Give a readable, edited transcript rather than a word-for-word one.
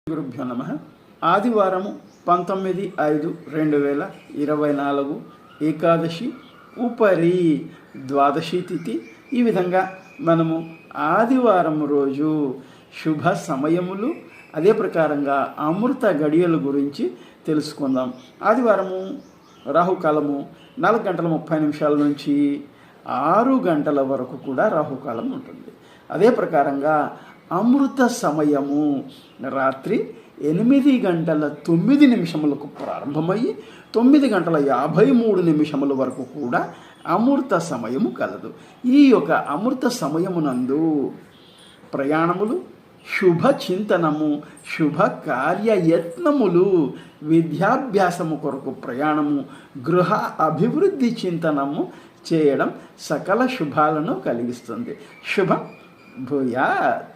గురుభ్యో నమః. ఆదివారము 19/5/2024 ఏకాదశి ఉపరి ద్వాదశి తిథి. ఈ విధంగా మనము ఆదివారం రోజు శుభ సమయములు అదే ప్రకారంగా అమృత గడియల గురించి తెలుసుకుందాం. ఆదివారము రాహుకాలము 4 గంటల 30 నిమిషాల నుంచి 6 గంటల వరకు కూడా రాహుకాలం ఉంటుంది. అదే ప్రకారంగా అమృత సమయము రాత్రి 8 గంటల 9 నిమిషములకు ప్రారంభమయ్యి 9 గంటల 53 నిమిషముల వరకు కూడా అమృత సమయము కలదు. ఈ యొక్క అమృత సమయమునందు ప్రయాణములు, శుభ చింతనము, శుభ కార్యయత్నములు, విద్యాభ్యాసము కొరకు ప్రయాణము, గృహ అభివృద్ధి చింతనము చేయడం సకల శుభాలను కలిగిస్తుంది. శుభం భూయాత్.